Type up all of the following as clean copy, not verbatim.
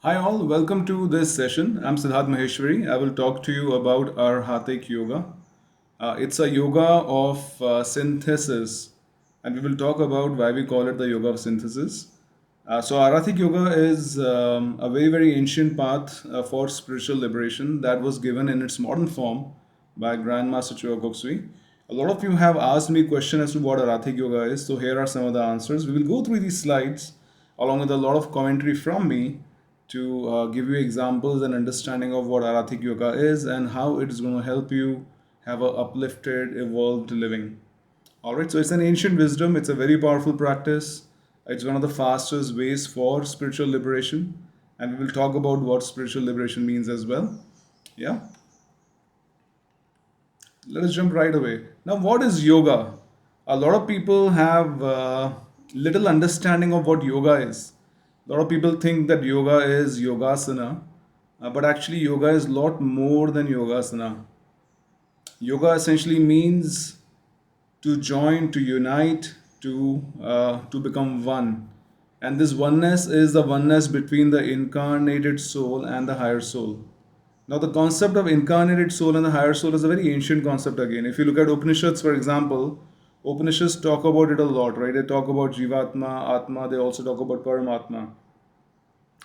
Hi all, welcome to this session. I'm Siddharth Maheshwari. I will talk to you about Arhatic Yoga. It's a yoga of synthesis, and we will talk about why we call it the yoga of synthesis. So, Arhatic Yoga is a very ancient path for spiritual liberation that was given in its modern form by Grandmaster Choa. A lot of you have asked me questions as to what Arhatic Yoga is, so here are some of the answers. We will go through these slides along with a lot of commentary from me to give you examples and understanding of what Arhatic Yoga is and how it is going to help you have a uplifted, evolved living. All right, so it's an ancient wisdom. It's a very powerful practice. It's one of the fastest ways for spiritual liberation, and we will talk about what spiritual liberation means as well. Yeah, let us jump right away. Now, what is yoga? A lot of people have little understanding of what yoga is. A lot of people think that yoga is yogasana, but actually, yoga is a lot more than yogasana. Yoga essentially means to join, to unite, to become one. And this oneness is the oneness between the incarnated soul and the higher soul. Now, the concept of incarnated soul and the higher soul is a very ancient concept again. If you look at Upanishads, for example, Upanishads talk about it a lot, right? They talk about Jivatma, Atma, they also talk about Paramatma,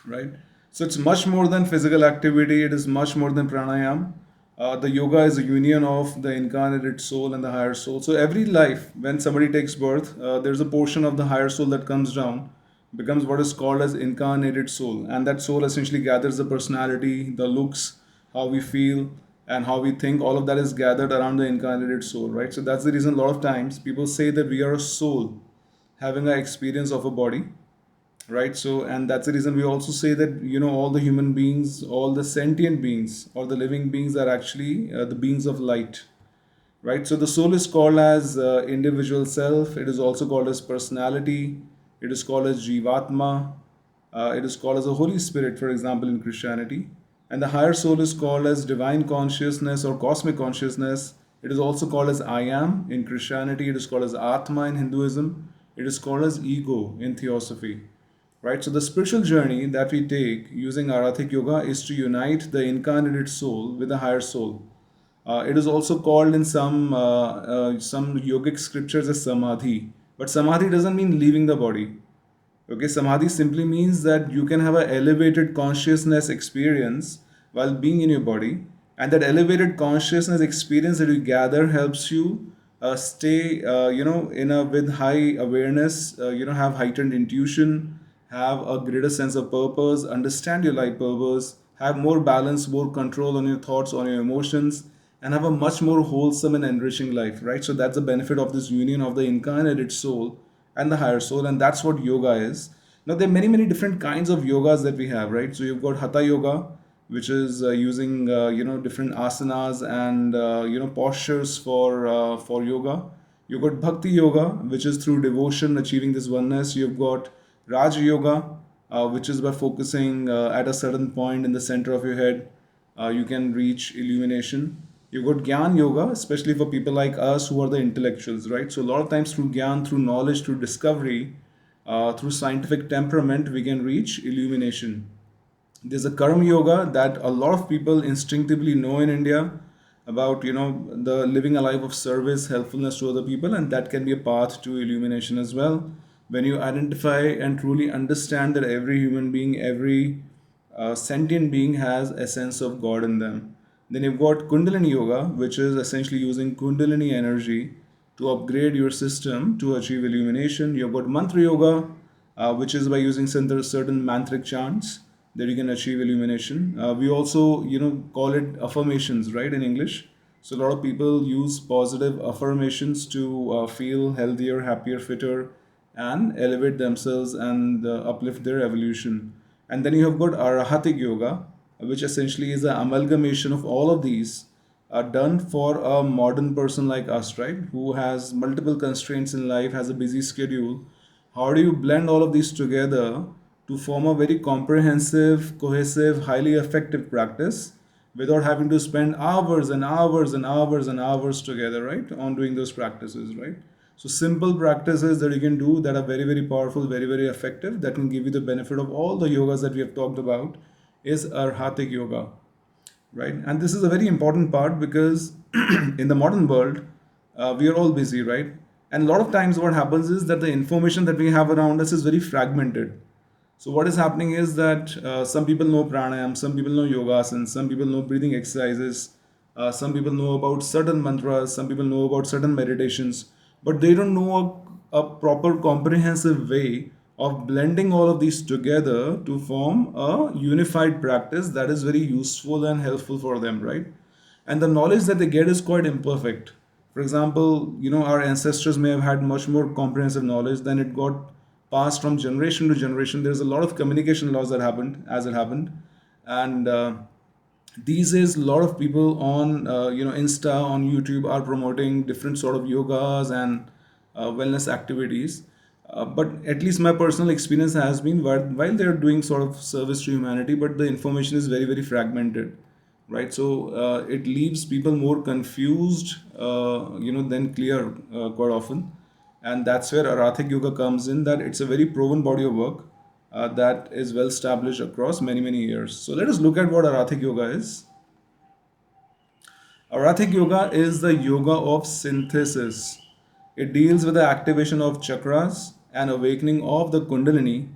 right? So it's much more than physical activity, it is much more than pranayam. The yoga is a union of the incarnated soul and the higher soul. So every life, when somebody takes birth, there's a portion of the higher soul that comes down, becomes what is called as incarnated soul. And that soul essentially gathers the personality, the looks, how we feel, and how we think. All of that is gathered around the incarnated soul, right? So that's the reason a lot of times people say that we are a soul having an experience of a body, right? So and that's the reason we also say that all the human beings, all the sentient beings, or the living beings are actually the beings of light, right? So the soul is called as individual self, it is also called as personality, it is called as jivatma, it is called as a holy spirit, for example, in Christianity. And the higher soul is called as divine consciousness or cosmic consciousness. It is also called as I am in Christianity, it is called as Atma in Hinduism, it is called as ego in Theosophy, right? So the spiritual journey that we take using Arhatic Yoga is to unite the incarnated soul with the higher soul. It is also called in some yogic scriptures as samadhi, but samadhi doesn't mean leaving the body. Okay, samadhi simply means that you can have an elevated consciousness experience while being in your body, and that elevated consciousness experience that you gather helps you stay, in a with high awareness. Have heightened intuition, have a greater sense of purpose, understand your life purpose, have more balance, more control on your thoughts, on your emotions, and have a much more wholesome and enriching life. Right. So that's the benefit of this union of the incarnated soul and the higher soul, and that's what yoga is. Now there are many different kinds of yogas that we have, right? So you've got hatha yoga, which is using different asanas and postures for yoga. You've got bhakti yoga, which is through devotion achieving this oneness. You've got Raj yoga, which is by focusing at a certain point in the center of your head, you can reach illumination. You've got Gyan Yoga, especially for people like us who are the intellectuals, right? So a lot of times through Gyan, through knowledge, through discovery, through scientific temperament, we can reach illumination. There's a Karma Yoga that a lot of people instinctively know in India about, the living a life of service, helpfulness to other people, and that can be a path to illumination as well. When you identify and truly understand that every human being, every sentient being has a sense of God in them. Then you've got Kundalini Yoga, which is essentially using Kundalini energy to upgrade your system to achieve illumination. You've got Mantra Yoga, which is by using certain mantric chants that you can achieve illumination. We also, call it affirmations, right, in English. So a lot of people use positive affirmations to feel healthier, happier, fitter, and elevate themselves and uplift their evolution. And then you have got Arhatic Yoga, which essentially is an amalgamation of all of these, done for a modern person like us, right? Who has multiple constraints in life, has a busy schedule. How do you blend all of these together to form a very comprehensive, cohesive, highly effective practice without having to spend hours and hours and hours and hours together, right, on doing those practices, right? So simple practices that you can do that are very, very powerful, very, very effective, that can give you the benefit of all the yogas that we have talked about is Arhatic Yoga, right? And this is a very important part because in the modern world, we are all busy, right? And a lot of times what happens is that the information that we have around us is very fragmented. So what is happening is that some people know pranayam, some people know yogasans, some people know breathing exercises, some people know about certain mantras, some people know about certain meditations, but they don't know a proper comprehensive way of blending all of these together to form a unified practice that is very useful and helpful for them, right? And the knowledge that they get is quite imperfect. For example, our ancestors may have had much more comprehensive knowledge, then it got passed from generation to generation. There's a lot of communication loss that happened as it happened. And these days a lot of people on Insta, on YouTube, are promoting different sort of yogas and wellness activities. But at least my personal experience has been, while they're doing sort of service to humanity, but the information is very, very fragmented, right? So it leaves people more confused, than clear, quite often. And that's where Arhatic Yoga comes in, that it's a very proven body of work that is well established across many, many years. So let us look at what Arhatic Yoga is. Arhatic Yoga is the yoga of synthesis. It deals with the activation of chakras and awakening of the Kundalini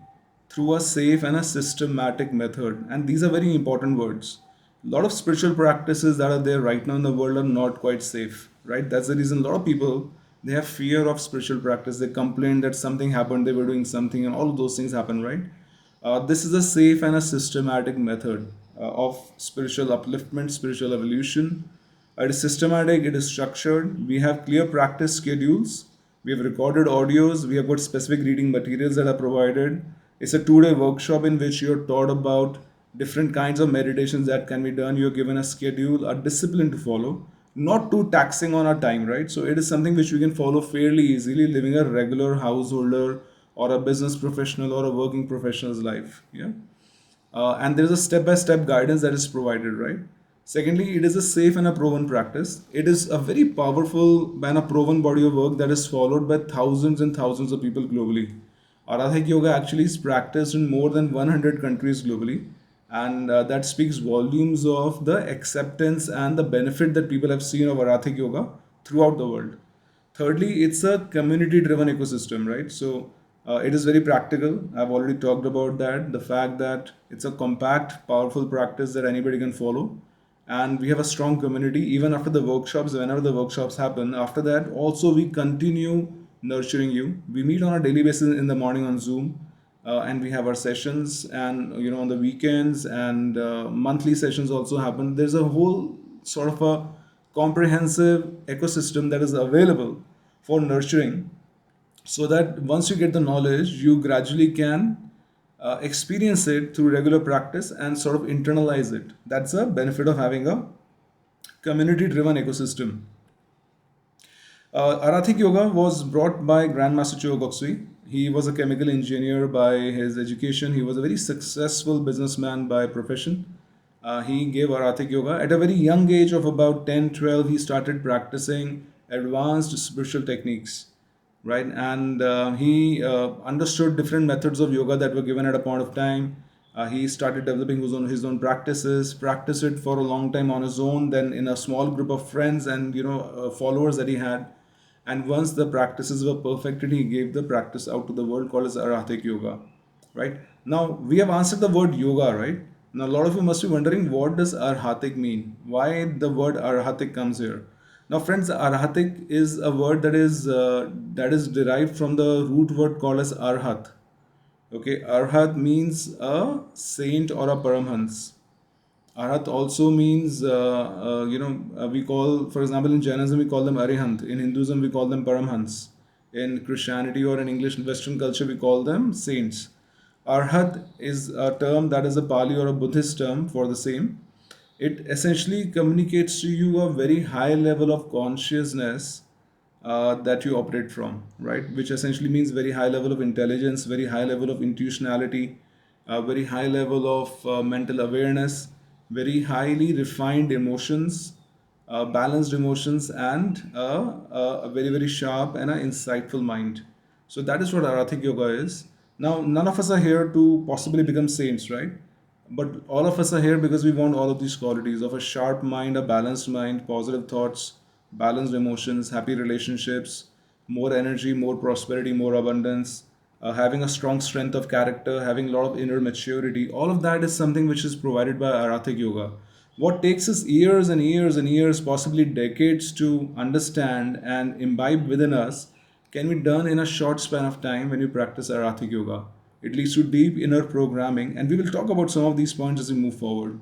through a safe and a systematic method. And these are very important words. A lot of spiritual practices that are there right now in the world are not quite safe, right? That's the reason a lot of people, they have fear of spiritual practice. They complain that something happened, they were doing something, and all of those things happen, right? This is a safe and a systematic method of spiritual upliftment, spiritual evolution. It is systematic, it is structured. We have clear practice schedules. We have recorded audios. We have got specific reading materials that are provided. It's a 2-day workshop in which you're taught about different kinds of meditations that can be done. You're given a schedule, a discipline to follow, not too taxing on our time, right? So it is something which we can follow fairly easily, living a regular householder or a business professional or a working professional's life. Yeah. And there is a step-by-step guidance that is provided, right? Secondly, it is a safe and a proven practice. It is a very powerful and a proven body of work that is followed by thousands and thousands of people globally. Arhatic Yoga actually is practiced in more than 100 countries globally, and that speaks volumes of the acceptance and the benefit that people have seen of Arhatic Yoga throughout the world. Thirdly, it's a community driven ecosystem, right? So it is very practical. I've already talked about that. The fact that it's a compact, powerful practice that anybody can follow. And we have a strong community even after the workshops, whenever the workshops happen. After that, also, we continue nurturing you. We meet on a daily basis in the morning on Zoom. And we have our sessions, and on the weekends, and monthly sessions also happen. There's a whole sort of a comprehensive ecosystem that is available for nurturing, so that once you get the knowledge, you gradually can experience it through regular practice and sort of internalize it. That's a benefit of having a community driven ecosystem. Arhatic Yoga was brought by Grandmaster Chogoksui. He was a chemical engineer by his education. He was a very successful businessman by profession. He gave Arhatic Yoga. At a very young age of about 10, 12, he started practicing advanced spiritual techniques, right? And he understood different methods of yoga that were given at a point of time. He started developing his own practices, practiced it for a long time on his own, then in a small group of friends and followers that he had. And once the practices were perfected, he gave the practice out to the world called as Arhatic Yoga, right? Now we have answered the word yoga, right? Now a lot of you must be wondering, what does Arhatic mean? Why the word Arhatic comes here? Now, friends, Arhatic is a word that is derived from the root word called as Arhat. Okay, Arhat means a saint or a paramhans. Arhat also means, we call, for example, in Jainism, we call them Arihant. In Hinduism, we call them Paramhans. In Christianity or in English and Western culture, we call them saints. Arhat is a term that is a Pali or a Buddhist term for the same. It essentially communicates to you a very high level of consciousness that you operate from, right? Which essentially means very high level of intelligence, very high level of intuitionality, very high level of mental awareness, very highly refined emotions, balanced emotions, and a very, very sharp and an insightful mind. So that is what Arhatic Yoga is. Now, none of us are here to possibly become saints, right? But all of us are here because we want all of these qualities of a sharp mind, a balanced mind, positive thoughts, balanced emotions, happy relationships, more energy, more prosperity, more abundance, having a strong strength of character, having a lot of inner maturity. All of that is something which is provided by Arhatic Yoga. What takes us years and years and years, possibly decades, to understand and imbibe within us can be done in a short span of time when you practice Arhatic Yoga. It leads to deep inner programming, and we will talk about some of these points as we move forward.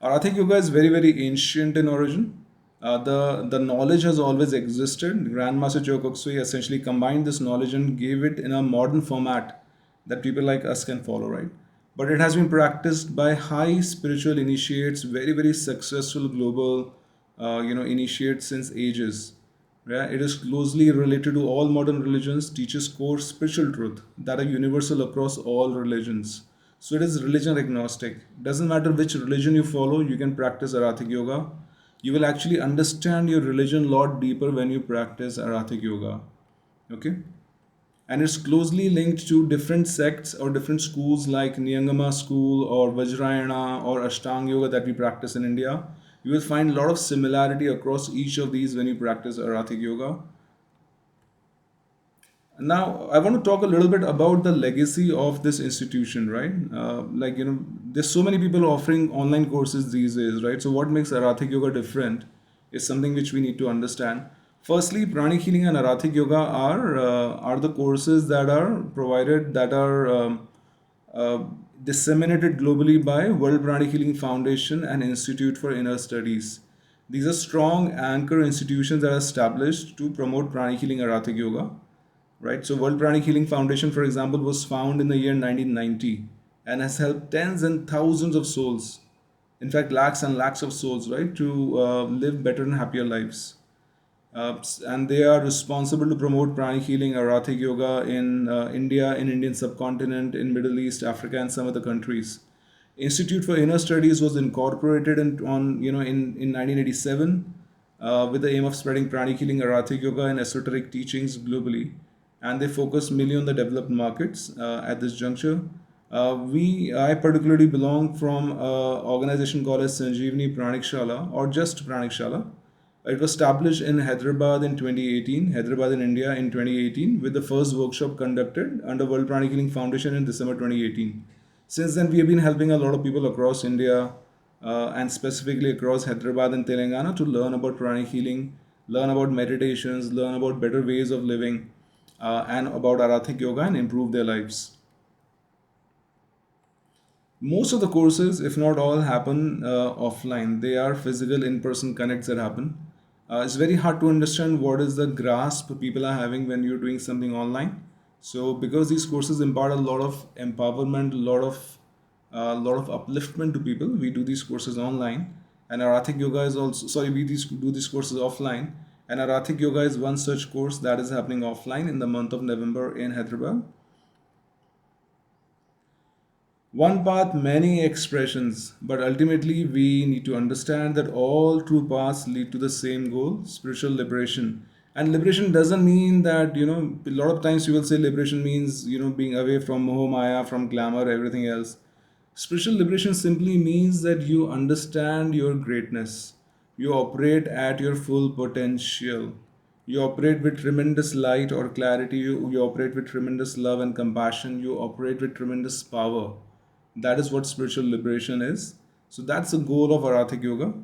Arhatic Yoga is very, very ancient in origin. The knowledge has always existed. Grandmaster Chokoksui essentially combined this knowledge and gave it in a modern format that people like us can follow, right? But it has been practiced by high spiritual initiates, very, very successful global, initiates since ages. Yeah, it is closely related to all modern religions, teaches core spiritual truth that are universal across all religions. So it is religion agnostic. Doesn't matter which religion you follow, you can practice Arhatic Yoga. You will actually understand your religion a lot deeper when you practice Arhatic Yoga. Okay? And it's closely linked to different sects or different schools like Niyangama school or Vajrayana or Ashtanga Yoga that we practice in India. You will find a lot of similarity across each of these when you practice Arhatic Yoga. Now, I want to talk a little bit about the legacy of this institution, right? There's so many people offering online courses these days, right? So, what makes Arhatic Yoga different is something which we need to understand. Firstly, Pranic Healing and Arhatic Yoga are the courses that are provided that are uh, disseminated globally by World Pranic Healing Foundation and Institute for Inner Studies. These are strong anchor institutions that are established to promote Pranic Healing Arhatic Yoga, right? So World Pranic Healing Foundation, for example, was founded in the year 1990 and has helped tens and thousands of souls, in fact, lakhs and lakhs of souls, right, to live better and happier lives. And they are responsible to promote pranic healing, Arhatic yoga in India, in Indian subcontinent, in Middle East, Africa, and some other countries. Institute for Inner Studies was incorporated in 1987 with the aim of spreading pranic healing, Arhatic yoga, and esoteric teachings globally. And they focus mainly on the developed markets at this juncture. I particularly belong from an organization called as Sanjeevani Pranik Shala or just Pranik Shala. It was established in Hyderabad in 2018, Hyderabad in India in 2018, with the first workshop conducted under World Pranic Healing Foundation in December 2018. Since then, we have been helping a lot of people across India and specifically across Hyderabad and Telangana to learn about pranic healing, learn about meditations, learn about better ways of living, and about Arhatic yoga and improve their lives. Most of the courses, if not all, happen offline. They are physical in-person connects that happen. It's very hard to understand what is the grasp people are having when you're doing something online. So because these courses impart a lot of empowerment, a lot of upliftment to people, we do these courses online. And Arhatic Yoga is also, sorry, do these courses offline. And Arhatic Yoga is one such course that is happening offline in the month of November in Hyderabad. One path, many expressions, but ultimately we need to understand that all true paths lead to the same goal, spiritual liberation. And liberation doesn't mean that, a lot of times you will say liberation means, being away from moho maya, from glamour, everything else. Spiritual liberation simply means that you understand your greatness. You operate at your full potential. You operate with tremendous light or clarity. You operate with tremendous love and compassion. You operate with tremendous power. That is what spiritual liberation is. So that's the goal of Arhatic Yoga.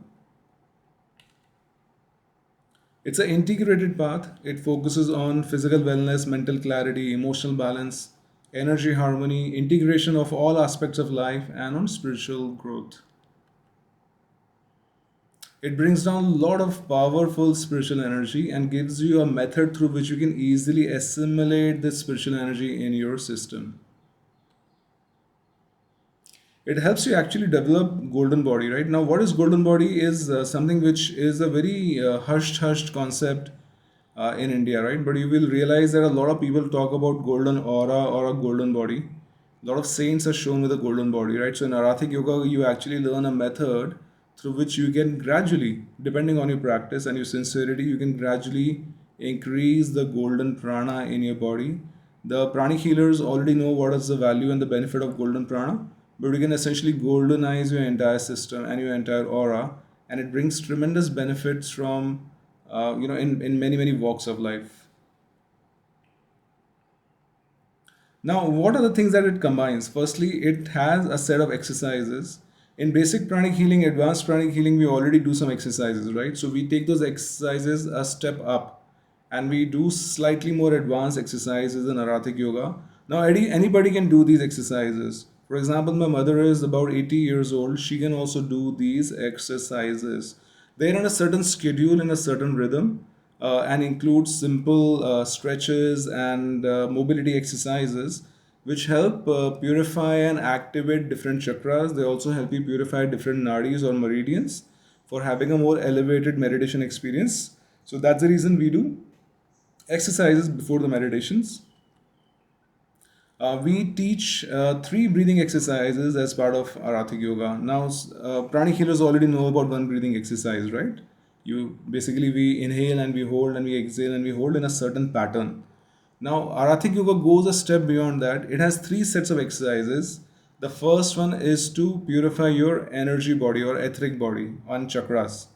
It's an integrated path. It focuses on physical wellness, mental clarity, emotional balance, energy harmony, integration of all aspects of life, and on spiritual growth. It brings down a lot of powerful spiritual energy and gives you a method through which you can easily assimilate this spiritual energy in your system. It helps you actually develop golden body, right? Now, what is golden body is something which is a very hushed concept in India, right? But you will realize that a lot of people talk about golden aura or a golden body. A lot of saints are shown with a golden body, right? So in Arhatic yoga you actually learn a method through which you can gradually, depending on your practice and your sincerity, you can gradually increase the golden prana in your body. The pranic healers already know what is the value and the benefit of golden prana, but you can essentially goldenize your entire system and your entire aura, and it brings tremendous benefits from, in many walks of life. Now, what are the things that it combines? Firstly, it has a set of exercises. In basic pranic healing, advanced pranic healing, we already do some exercises, right? So we take those exercises a step up and we do slightly more advanced exercises in Arhatic Yoga. Now, anybody can do these exercises. For example, my mother is about 80 years old. She can also do these exercises. They're on a certain schedule in a certain rhythm and includes simple stretches and mobility exercises which help purify and activate different chakras. They also help you purify different nadis or meridians for having a more elevated meditation experience. So that's the reason we do exercises before the meditations. We teach three breathing exercises as part of Arhatic Yoga. Now, pranic healers already know about one breathing exercise, right? You basically we inhale and we hold and we exhale and we hold in a certain pattern. Now, Arhatic Yoga goes a step beyond that. It has three sets of exercises. The first one is to purify your energy body or etheric body on chakras.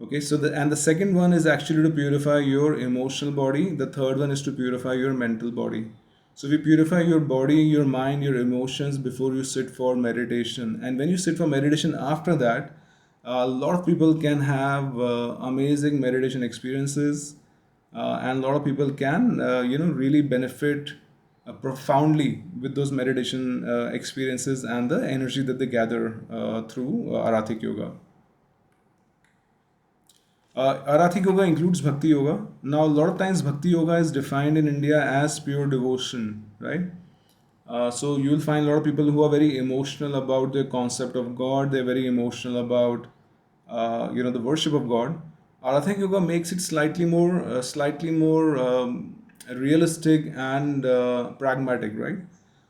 Okay, so the second one is actually to purify your emotional body. The third one is to purify your mental body. So we purify your body, your mind, your emotions before you sit for meditation. And when you sit for meditation after that, a lot of people can have amazing meditation experiences, and a lot of people can, really benefit profoundly with those meditation experiences and the energy that they gather through Arhatic Yoga. Arhatic Yoga includes Bhakti Yoga. Now, a lot of times, Bhakti Yoga is defined in India as pure devotion, right? So you'll find a lot of people who are very emotional about the concept of God. They're very emotional about, the worship of God. Arhatic Yoga makes it slightly more realistic and pragmatic, right?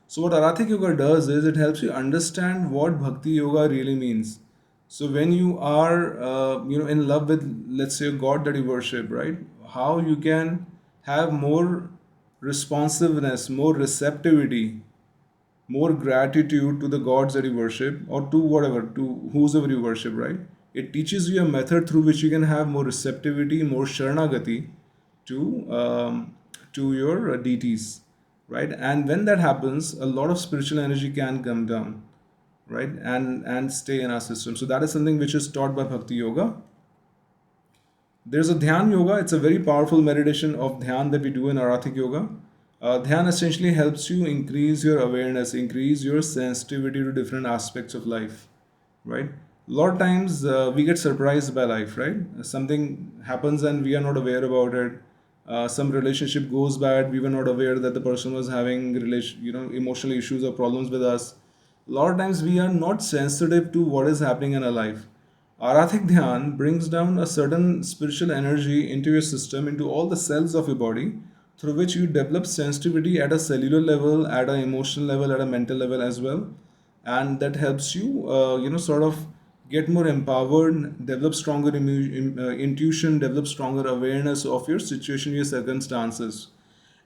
So what Arhatic Yoga does is it helps you understand what Bhakti Yoga really means. So when you are, in love with, let's say, a God that you worship, right? How you can have more responsiveness, more receptivity, more gratitude to the gods that you worship or to whatever, to whosoever you worship, right? It teaches you a method through which you can have more receptivity, more sharanagati to your deities, right? And when that happens, a lot of spiritual energy can come down, right? And stay in our system. So that is something which is taught by Bhakti Yoga. There's a Dhyan Yoga. It's a very powerful meditation of Dhyan that we do in Arhatic Yoga. Dhyan essentially helps you increase your awareness, increase your sensitivity to different aspects of life, right? A lot of times we get surprised by life, right? Something happens and we are not aware about it. Some relationship goes bad. We were not aware that the person was having emotional issues or problems with us. A lot of times we are not sensitive to what is happening in our life. Arathic Dhyan brings down a certain spiritual energy into your system, into all the cells of your body, through which you develop sensitivity at a cellular level, at an emotional level, at a mental level as well. And that helps you, sort of get more empowered, develop stronger intuition, develop stronger awareness of your situation, your circumstances.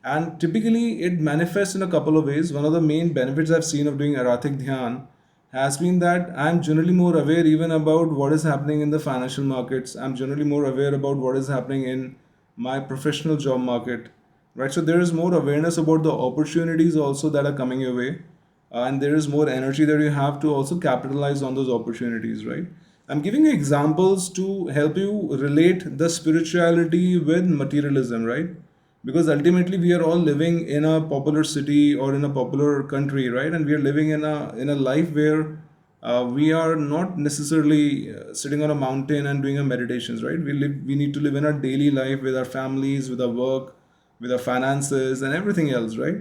And typically, it manifests in a couple of ways. One of the main benefits I've seen of doing Aratic Dhyan has been that I'm generally more aware even about what is happening in the financial markets. I'm generally more aware about what is happening in my professional job market, right? So there is more awareness about the opportunities also that are coming your way, and there is more energy that you have to also capitalize on those opportunities, right? I'm giving you examples to help you relate the spirituality with materialism, right? Because ultimately we are all living in a popular city or in a popular country, right? And we are living in a life where we are not necessarily sitting on a mountain and doing a meditations, right? We need to live in our daily life with our families, with our work, with our finances and everything else, right?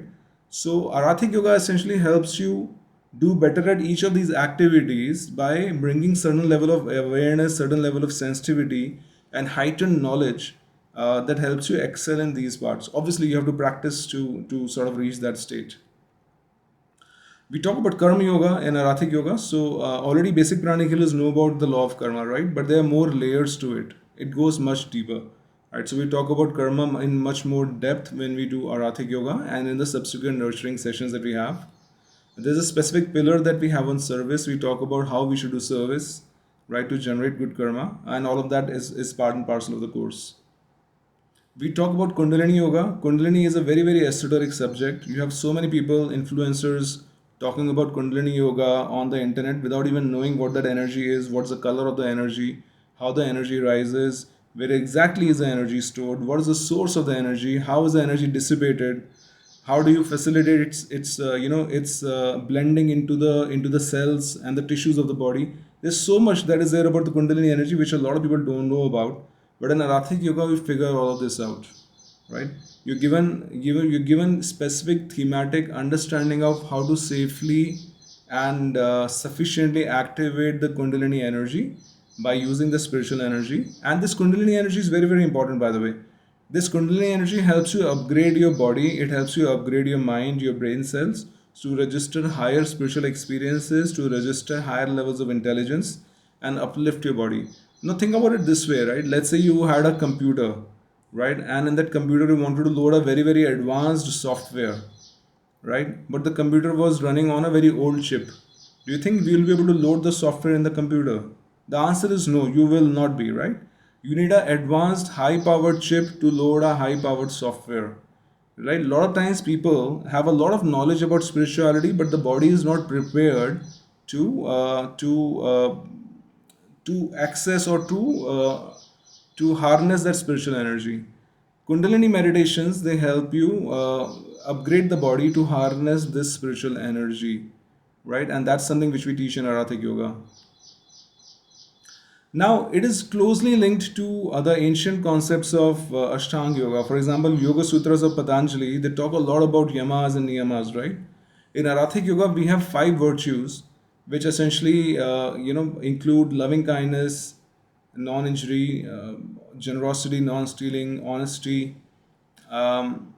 So Arhatic Yoga essentially helps you do better at each of these activities by bringing certain level of awareness, certain level of sensitivity, and heightened knowledge that helps you excel in these parts. Obviously, you have to practice to sort of reach that state. We talk about karma yoga and Arhatic yoga. So already basic pranic healers know about the law of karma, right? But there are more layers to it. It goes much deeper. Right, so we talk about karma in much more depth when we do Arhatic yoga and in the subsequent nurturing sessions that we have. There's a specific pillar that we have on service. We talk about how we should do service, right, to generate good karma, and all of that is part and parcel of the course. We talk about Kundalini Yoga. Kundalini is a very, very esoteric subject. You have so many people, influencers, talking about Kundalini Yoga on the internet without even knowing what that energy is, what's the color of the energy, how the energy rises, where exactly is the energy stored, what is the source of the energy, how is the energy dissipated, how do you facilitate its blending into the cells and the tissues of the body. There's so much that is there about the kundalini energy which a lot of people don't know about, but in Arhatic yoga we figure all of this out, right? You're given specific thematic understanding of how to safely and sufficiently activate the kundalini energy by using the spiritual energy. And this kundalini energy is very, very important, by the way. This kundalini energy helps you upgrade your body, it helps you upgrade your mind, your brain cells, to register higher spiritual experiences, to register higher levels of intelligence, and uplift your body. Now think about it this way, right? Let's say you had a computer, right? And in that computer you wanted to load a very, very advanced software, right? But the computer was running on a very old chip. Do you think we will be able to load the software in the computer? The answer is no, you will not be, right? You need an advanced high powered chip to load a high powered software, right? A lot of times people have a lot of knowledge about spirituality, but the body is not prepared to uh, to uh, to access or to harness that spiritual energy. Kundalini meditations, they help you upgrade the body to harness this spiritual energy, right? And that's something which we teach in Arhatic yoga. Now, it is closely linked to other ancient concepts of Ashtanga yoga. For example, Yoga Sutras of Patanjali, they talk a lot about yamas and niyamas, right? In Arhatic yoga, we have five virtues, which essentially, include loving kindness, non-injury, generosity, non-stealing, honesty, um,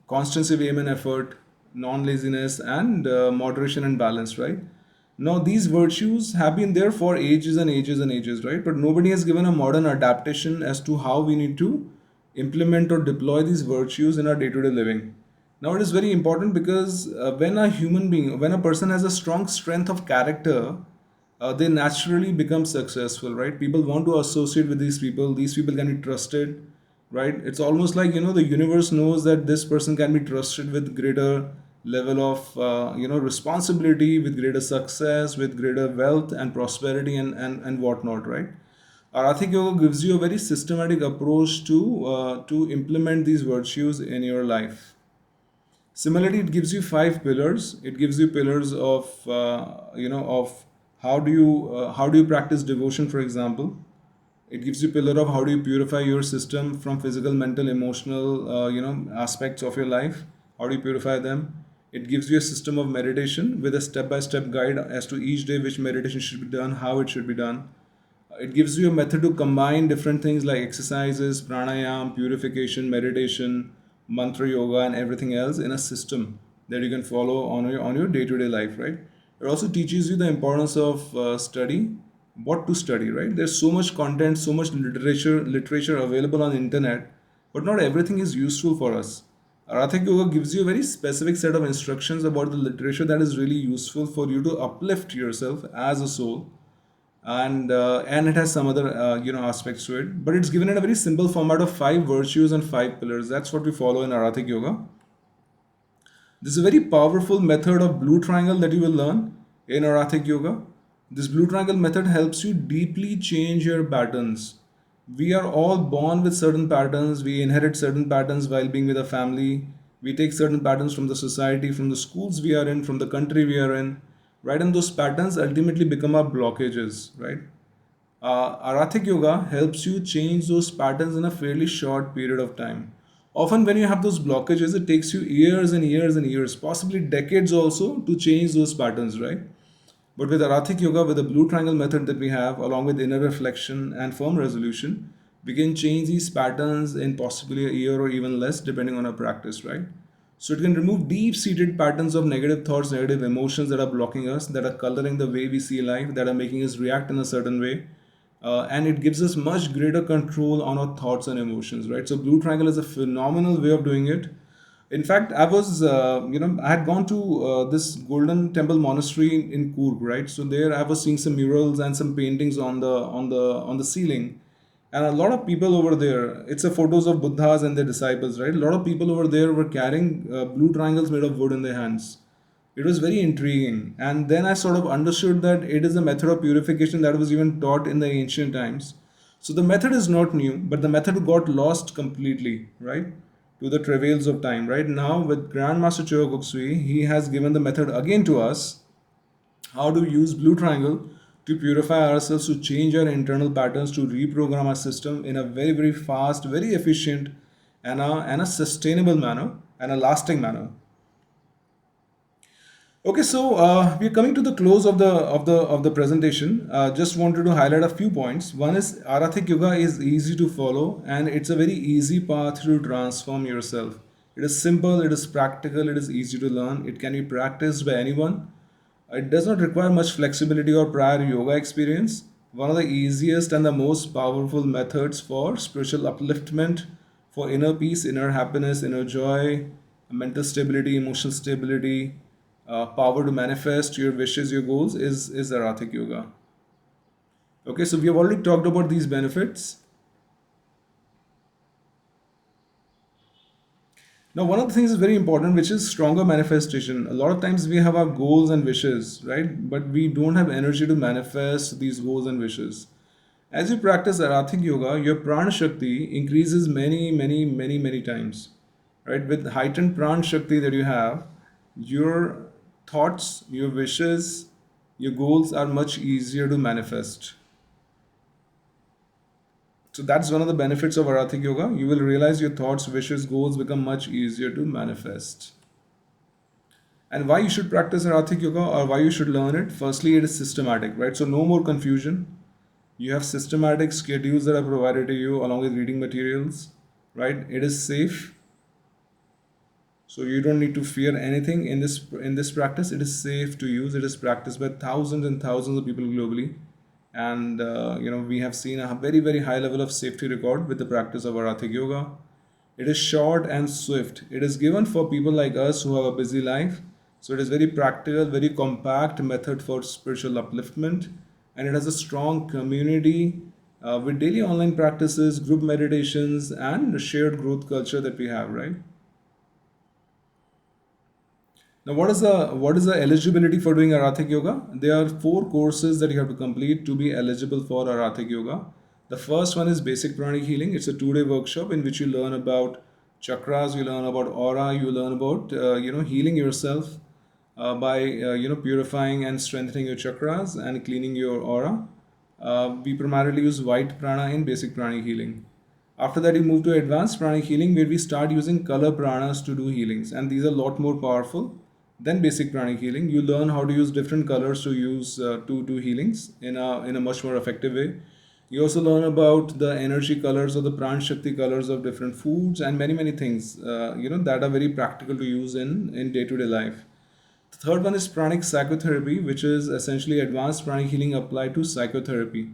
constancy of aim and effort, non-laziness, and moderation and balance, right? Now, these virtues have been there for ages and ages and ages, right? But nobody has given a modern adaptation as to how we need to implement or deploy these virtues in our day-to-day living. Now, it is very important because when a human being, when a person has a strong strength of character, they naturally become successful, right? People want to associate with these people. These people can be trusted, right? It's almost like, the universe knows that this person can be trusted with greater level of responsibility, with greater success, with greater wealth and prosperity, and whatnot, right? Arhatic yoga gives you a very systematic approach to implement these virtues in your life. Similarly, it gives you five pillars. It gives you pillars of how do you practice devotion, for example. It gives you pillar of how do you purify your system from physical, mental, emotional, aspects of your life. How do you purify them? It gives you a system of meditation with a step-by-step guide as to each day which meditation should be done, how it should be done. It gives you a method to combine different things like exercises, pranayam, purification, meditation, mantra yoga, and everything else in a system that you can follow on your day-to-day life, right? It also teaches you the importance of study, what to study, right? There's so much content, so much literature available on the internet, but not everything is useful for us. Arhatic Yoga gives you a very specific set of instructions about the literature that is really useful for you to uplift yourself as a soul, and it has some other aspects to it, but it's given in a very simple format of five virtues and five pillars. That's what we follow in Arhatic yoga. This is a very powerful method of blue triangle that you will learn in Arhatic yoga. This blue triangle method helps you deeply change your patterns. We are all born with certain patterns. We inherit certain patterns while being with a family. We take certain patterns from the society, from the schools we are in, from the country we are in, right? And those patterns ultimately become our blockages, right? Arhatic yoga helps you change those patterns in a fairly short period of time. Often, when you have those blockages, it takes you years and years and years, possibly decades also, to change those patterns, right? But with Arhatic yoga, with the blue triangle method that we have, along with inner reflection and firm resolution, we can change these patterns in possibly a year or even less, depending on our practice, right? So it can remove deep-seated patterns of negative thoughts, negative emotions that are blocking us, that are coloring the way we see life, that are making us react in a certain way. And it gives us much greater control on our thoughts and emotions, right? So Blue Triangle is a phenomenal way of doing it. In fact, I had gone to this Golden Temple Monastery in Coorg, right? So there I was seeing some murals and some paintings on the ceiling, and a lot of people over there. It's a photos of Buddhas and their disciples, right? A lot of people over there were carrying blue triangles made of wood in their hands. It was very intriguing, and then I sort of understood that it is a method of purification that was even taught in the ancient times. So the method is not new, but the method got lost completely, right? To the travails of time. Right now, with Grandmaster Choa Kok Sui, he has given the method again to us, how to use blue triangle to purify ourselves, to change our internal patterns, to reprogram our system in a very, very fast, very efficient, and a sustainable manner and a lasting manner. Okay, so we're coming to the close of the presentation. Just wanted to highlight a few points. One is Arhatic Yoga is easy to follow, and it's a very easy path to transform yourself. It is simple, it is practical, it is easy to learn. It can be practiced by anyone. It does not require much flexibility or prior yoga experience. One of the easiest and the most powerful methods for spiritual upliftment, for inner peace, inner happiness, inner joy, mental stability, emotional stability, power to manifest your wishes, your goals is Arhatic Yoga. Okay, so we have already talked about these benefits. Now, one of the things is very important, which is stronger manifestation. A lot of times we have our goals and wishes, right? But we don't have energy to manifest these goals and wishes. As you practice Arhatic Yoga, your Prana Shakti increases many, many, many, many times, right? With heightened Prana Shakti that you have, your thoughts, your wishes, your goals are much easier to manifest. So that's one of the benefits of Arhatic Yoga. You will realize your thoughts, wishes, goals become much easier to manifest. And why you should practice Arhatic Yoga, or why you should learn it? Firstly, it is systematic, right? So no more confusion. You have systematic schedules that are provided to you along with reading materials, right? It is safe, so you don't need to fear anything in this practice. It is safe to use. It is practiced by thousands and thousands of people globally, and we have seen a very, very high level of safety record with the practice of Arhatic Yoga. It is short and swift. It is given for people like us who have a busy life. So it is very practical, very compact method for spiritual upliftment, and it has a strong community with daily online practices, group meditations, and a shared growth culture that we have, right? Now, what is the eligibility for doing Arhatic Yoga? There are four courses that you have to complete to be eligible for Arhatic Yoga. The first one is Basic Pranic Healing. It's a 2-day workshop in which you learn about chakras, you learn about aura, you learn about healing yourself by purifying and strengthening your chakras and cleaning your aura. We primarily use white prana in Basic Pranic Healing. After that, you move to advanced pranic healing, where we start using color pranas to do healings, and these are a lot more powerful than basic pranic healing. You learn how to use different colors to use to do healings in a much more effective way. You also learn about the energy colors or the pran shakti colors of different foods and many, many things that are very practical to use in day to day life. The third one is pranic psychotherapy, which is essentially advanced pranic healing applied to psychotherapy.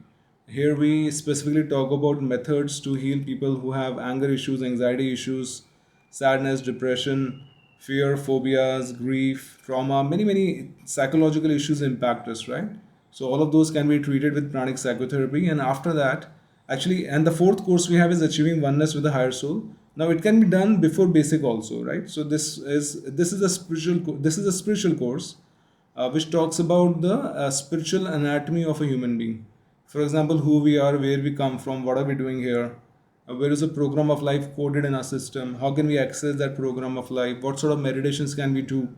Here we specifically talk about methods to heal people who have anger issues, anxiety issues, sadness, depression, fear, phobias, grief, trauma. Many, many psychological issues impact us, right? So all of those can be treated with pranic psychotherapy. And after that, actually, and the fourth course we have is achieving oneness with the higher soul. Now it can be done before basic also, right? So this is a spiritual course which talks about the spiritual anatomy of a human being. For example, who we are, where we come from, what are we doing here, where is the program of life coded in our system, how can we access that program of life, what sort of meditations can we do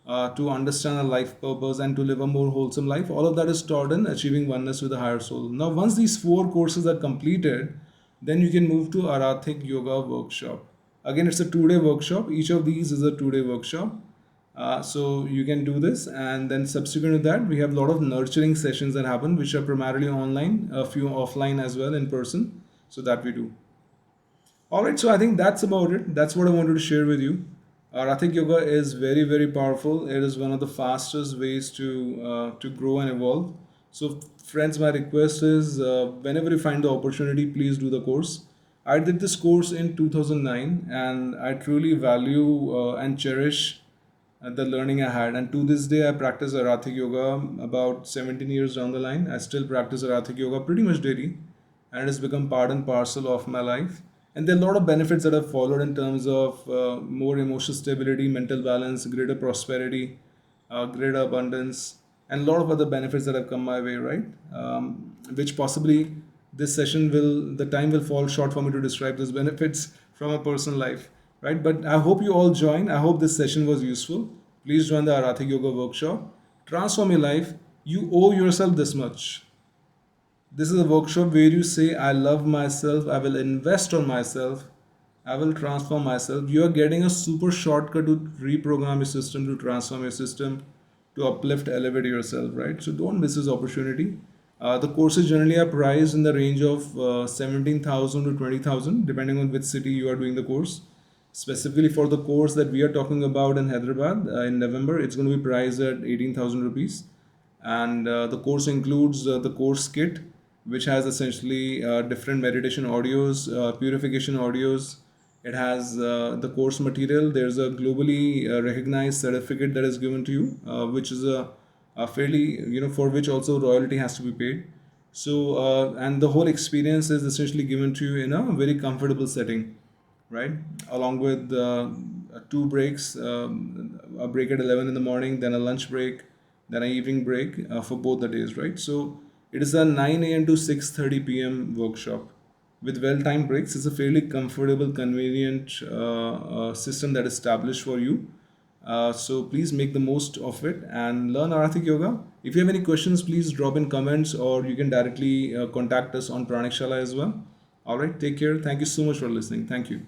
to understand our life purpose and to live a more wholesome life. All of that is taught in Achieving Oneness with the Higher Soul. Now, once these four courses are completed, then you can move to Arhatic Yoga Workshop. Again, it's a 2-day workshop. Each of these is a 2-day workshop. So you can do this, and then subsequent to that, we have a lot of nurturing sessions that happen, which are primarily online, a few offline as well, in person. So that we do. All right, so I think that's about it. That's what I wanted to share with you. Arhatic yoga is very, very powerful. It is one of the fastest ways to grow and evolve. So, friends, my request is whenever you find the opportunity, please do the course. I did this course in 2009, and I truly value and cherish the learning I had. And to this day, I practice Arhatic yoga about 17 years down the line. I still practice Arhatic yoga pretty much daily, and it has become part and parcel of my life. And there are a lot of benefits that have followed in terms of more emotional stability, mental balance, greater prosperity, greater abundance, and a lot of other benefits that have come my way, right? Which possibly this session will, the time will fall short for me to describe those benefits from a personal life, right? But I hope you all join. I hope this session was useful. Please join the Arhatic Yoga workshop. Transform your life. You owe yourself this much. This is a workshop where you say, I love myself, I will invest on myself, I will transform myself. You are getting a super shortcut to reprogram your system, to transform your system, to uplift, elevate yourself, right? So don't miss this opportunity. The courses generally are priced in the range of 17,000 to 20,000, depending on which city you are doing the course. Specifically for the course that we are talking about in Hyderabad in November, it's going to be priced at 18,000 rupees. And the course includes the course kit, which has essentially different meditation audios, purification audios. It has the course material. There's a globally recognized certificate that is given to you, which is a fairly, for which also royalty has to be paid. So, and the whole experience is essentially given to you in a very comfortable setting, right? Along with two breaks, a break at 11 in the morning, then a lunch break, then an evening break for both the days, right? So it is a 9 a.m. to 6:30 p.m. workshop with well-timed breaks. It's a fairly comfortable, convenient system that is established for you. So please make the most of it and learn Arhatic Yoga. If you have any questions, please drop in comments or you can directly contact us on Pranikshala as well. All right, take care. Thank you so much for listening. Thank you.